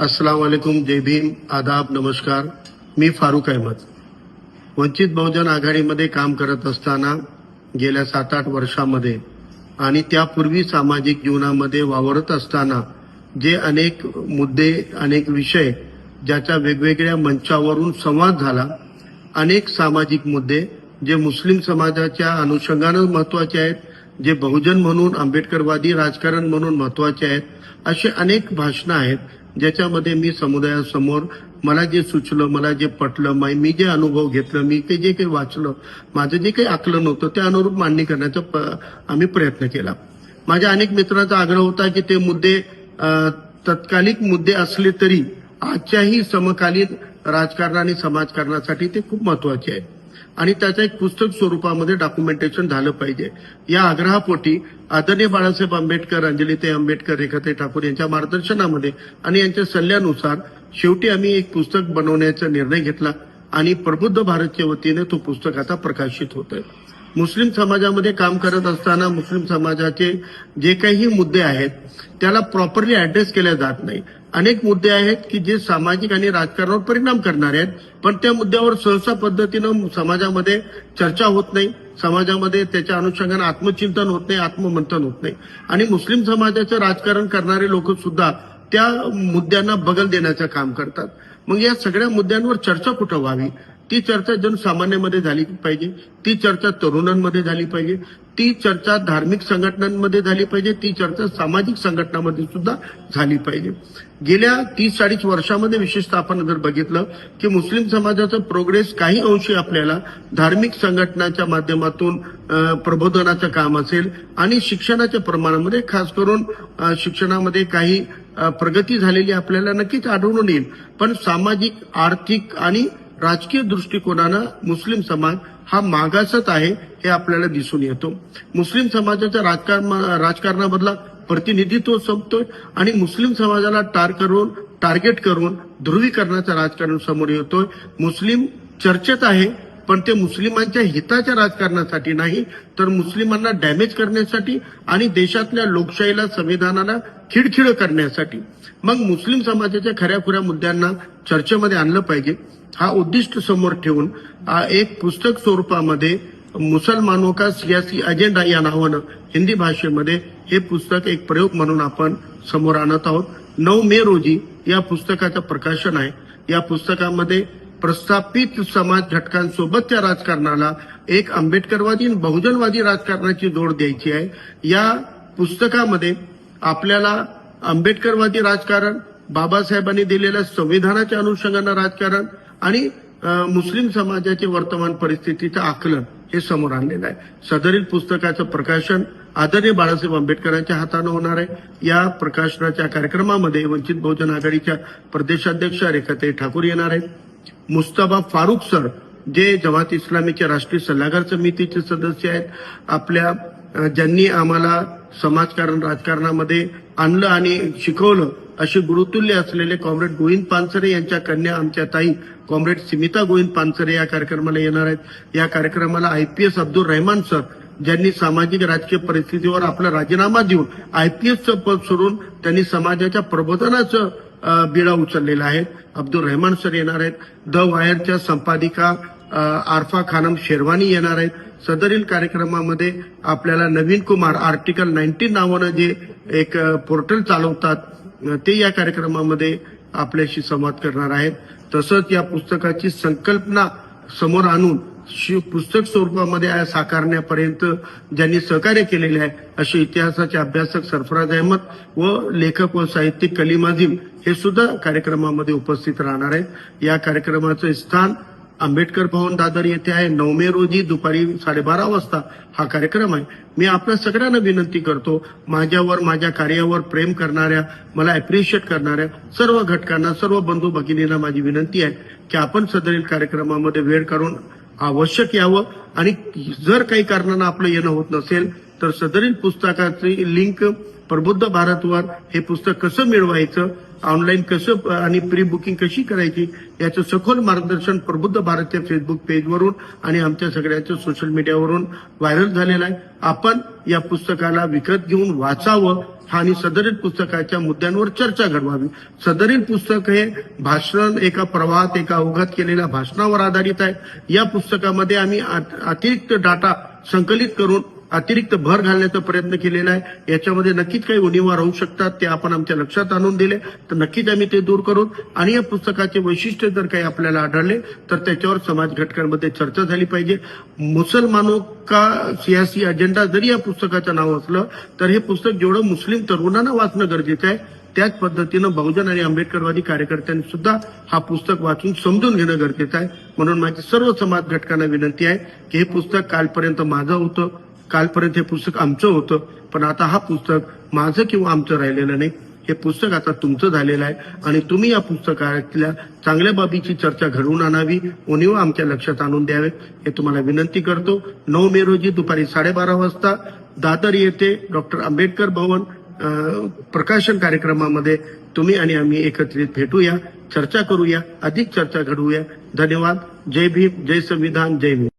अस्सलाम वालेकुम, जय भीम, आदाब, नमस्कार. मी फारुक अहमद. वंचित बहुजन आघाडीमध्ये काम करत असताना गेल्या 7-8 वर्षामध्ये आणि त्यापूर्वी सामाजिक जीवनामध्ये वावरत असताना जे अनेक मुद्दे, अनेक विषय ज्याच्या वेगवेगळ्या मंचावरून संवाद झाला, अनेक सामाजिक मुद्दे जे मुस्लिम समाजाच्या अनुषंगानं महत्वाचे आहेत, जे बहुजन म्हणून आंबेडकरवादी राजकारण म्हणून महत्वाचे आहेत, असे अनेक भाषणं आहेत ज्याच्यामध्ये मी समुदायासमोर मला जे सुचलं, मला जे पटलं, मी जे अनुभव घेतलं, मी ते जे काही वाचलं, माझं जे काही आकलन होतं त्या अनुरूप मांडणी करण्याचा आम्ही प्रयत्न केला. माझ्या अनेक मित्रांचा आग्रह होता की ते मुद्दे तत्कालिक मुद्दे असले तरी आजच्याही समकालीन राजकारण आणि समाजकारणासाठी ते खूप महत्वाचे आहेत आणि त्याचं एक पुस्तक स्वरूपामध्ये डॉक्युमेंटेशन झालं पाहिजे. या आग्रहापोटी आदरणीय बाळासाहेब आंबेडकर, अंजलीताई आंबेडकर, रेखाताई ठाकूर यांच्या मार्गदर्शनामध्ये आणि यांच्या सल्ल्यानुसार शेवटी आम्ही एक पुस्तक बनवण्याचा निर्णय घेतला आणि प्रबुद्ध भारतच्या वतीने तो पुस्तक आता प्रकाशित होतोय. मुस्लिम समाजामध्ये काम करत असताना मुस्लिम समाजाचे जे काही मुद्दे आहेत त्याला प्रॉपरली ऍड्रेस केल्या जात नाही. अनेक मुद्दे आहेत की जे सामाजिक आणि राजकारणावर परिणाम करणारे आहेत, पण त्या मुद्द्यावर सहसा पद्धतीनं समाजामध्ये चर्चा होत नाही, समाजामध्ये त्याच्या अनुषंगाने आत्मचिंतन होत नाही, आत्ममंथन होत नाही आणि मुस्लिम समाजाचं राजकारण करणारे लोक सुद्धा त्या मुद्द्यांना बगल देण्याचं काम करतात. मग या सगळ्या मुद्द्यांवर चर्चा कुठं व्हावी? ती चर्चा जनसामान्यामध्ये झाली पाहिजे, ती चर्चा तरुणांमध्ये झाली पाहिजे, ती चर्चा धार्मिक संघटनांमध्ये झाली पाहिजे, ती चर्चा सामाजिक संघटनांमध्ये सुद्धा झाली पाहिजे. गेल्या 30-40 वर्षामध्ये विशेषतः आपण जर बघितलं की मुस्लिम समाजाचा प्रोग्रेस काही अंशी आपल्याला धार्मिक संघटनांच्या माध्यमातून प्रबोधनाचं काम असेल आणि शिक्षणाच्या प्रमाणामध्ये खास करून शिक्षणामध्ये काही प्रगती झालेली आपल्याला नक्कीच आढळून येईल, पण सामाजिक, आर्थिक आणि राजकीय दृष्टिकोनानं मुस्लिम समाज हा मागासच आहे हे आपल्याला दिसून येतो. मुस्लिम समाजाच्या राजकारणामधला प्रतिनिधित्व संपतोय आणि मुस्लिम समाजाला टार्गेट करून ध्रुवीकरणाचं राजकारण समोर येतोय. मुस्लिम चर्चेत आहे, पण ते मुस्लिमांच्या हिताच्या राजकारणासाठी नाही, तर मुस्लिमांना डॅमेज करण्यासाठी आणि देशातल्या लोकशाहीला, संविधानाला खिळखिळ करण्यासाठी. मग मुस्लिम समाजाच्या खऱ्याखुऱ्या मुद्द्यांना चर्चेमध्ये आणलं पाहिजे हा उद्दिष्ट समोर ठेवून एक पुस्तक स्वरूपामध्ये मुसलमानों का सियासी अजेंडा या नावानं हिंदी भाषेमध्ये हे पुस्तक एक प्रयोग म्हणून आपण समोर आणत आहोत. 9 मे रोजी या पुस्तकाचं प्रकाशन आहे. या पुस्तकामध्ये प्रस्थापित समाज घटकांसोबतच्या राजकारणाला एक आंबेडकरवादी आणि बहुजनवादी राजकारणाची जोड द्यायची आहे. या पुस्तकामध्ये आपल्याला आंबेडकरवादी राजकारण, बाबासाहेबांनी दिलेल्या संविधानाच्या अनुषंगानं राजकारण आणि मुस्लिम समाजाचे वर्तमान परिस्थितीचं आकलन हे समोर आणलेलं आहे. सदरील पुस्तकाचं प्रकाशन आदरणीय बाळासाहेब आंबेडकरांच्या हातानं होणार आहे. या प्रकाशनाच्या कार्यक्रमामध्ये वंचित बहुजन आघाडीच्या प्रदेशाध्यक्ष रेखाताई ठाकूर येणार आहेत. मुस्तफा फारुक सर जे जमात इस्लामीच्या राष्ट्रीय सल्लागार समितीचे सदस्य आहेत, ज्यांनी आम्हाला समाजकारण राजकारणामध्ये आणलं आणि शिकवलं असे गुरुतुल्य असलेले कॉम्रेड गोविंद पानसरे यांच्या कन्या आमच्या ताई कॉम्रेड स्मिता गोविंद पानसरे या कार्यक्रमाला येणार आहेत. या कार्यक्रमाला IPS अब्दुल रहमान सर ज्यांनी सामाजिक राजकीय परिस्थितीवर आपला राजीनामा देऊन IPSचं पद सोडून त्यांनी समाजाच्या प्रबोधनाचं बिडा उचललेला आहे, अब्दुल रहमान सर येणार आहेत. द वायरच्या संपादिका आरफा खानम शेरवानी येणार आहेत. सदरील कार्यक्रमामध्ये आपल्याला नवीन कुमार आर्टिकल 19 नावानं जे एक पोर्टल चालवतात ते या कार्यक्रमामध्ये आपल्याशी संवाद करणार आहेत. तसंच या पुस्तकाची संकल्पना समोर आणून पुस्तक स्वरूपामध्ये साकारण्यापर्यंत ज्यांनी सहकार्य केलेले आहे असे इतिहासाचे अभ्यासक सरफराज अहमद व लेखक व साहित्यिक कलीम अजीम हे सुद्धा कार्यक्रमामध्ये उपस्थित राहणार आहेत. या कार्यक्रमाचं स्थान आंबेडकर भवन दादर येथे आहे. 9 मे रोजी दुपारी 12:30 वाजता हा कार्यक्रम आहे. मी आपल्या सगळ्यांना विनंती करतो, माझ्यावर, माझ्या कार्यावर प्रेम करणाऱ्या, मला अप्रिशिएट करणाऱ्या सर्व घटकांना, सर्व बंधू भगिनींना माझी विनंती आहे की आपण सदरील कार्यक्रमामध्ये वेळ काढून आवश्यक यावं आणि जर काही कारणानं आपलं येणं होत नसेल तर सदरील पुस्तकाची लिंक प्रबुद्ध भारतवर हे पुस्तक कसं मिळवायचं, ऑनलाईन कसं आणि प्री बुकिंग कशी करायची याचं सखोल मार्गदर्शन प्रबुद्ध भारतच्या फेसबुक पेजवरून आणि आमच्या सगळ्यांच्या सोशल मीडियावरून व्हायरल झालेलं आहे. आपण या पुस्तकाला विकत घेऊन वाचावं आणि सदरील पुस्तकाच्या मुद्द्यांवर चर्चा घडवावी. सदरील पुस्तक हे भाषण एका प्रवाहात एका अवघात केलेल्या भाषणावर आधारित आहे. या पुस्तकामध्ये आम्ही अतिरिक्त डाटा संकलित करून अतिरिक्त भर घालण्याचा प्रयत्न केलेला आहे. याच्यामध्ये नक्कीच काही उणिवा राहू शकतात, ते आपण आमच्या लक्षात आणून दिले तर नक्कीच आम्ही ते दूर करू. आणि या पुस्तकाचे वैशिष्ट्य जर काही आपल्याला आढळले तर त्याच्यावर समाज घटकांमध्ये चर्चा झाली पाहिजे. मुसलमानों का सियासी अजेंडा जरी या पुस्तकाचं नाव असलं तर हे पुस्तक जेवढं मुस्लिम तरुणांना वाचणं गरजेचं आहे त्याच पद्धतीनं बहुजन आणि आंबेडकरवादी कार्यकर्त्यांनी सुद्धा हा पुस्तक वाचून समजून घेणं गरजेचं आहे. म्हणून माझी सर्व समाज घटकांना विनंती आहे की हे पुस्तक कालपर्यंत माझं होतं, कालपर्यंत हे पुस्तक आमचं होतं, पण आता हा पुस्तक माझं किंवा आमचं राहिलेलं नाही. हे पुस्तक आता तुमचं झालेलं आहे आणि तुम्ही या पुस्तकातल्या चांगल्या बाबीची चर्चा घडवून आणावी, उणीवा आमच्या लक्षात आणून द्यावे हे तुम्हाला विनंती करतो. 9 मे रोजी दुपारी 12:30 वाजता दादर येथे डॉक्टर आंबेडकर भवन प्रकाशन कार्यक्रमामध्ये तुम्ही आणि आम्ही एकत्रित भेटूया, चर्चा करूया, अधिक चर्चा घडवूया. धन्यवाद. जय भीम, जय संविधान, जय भीम.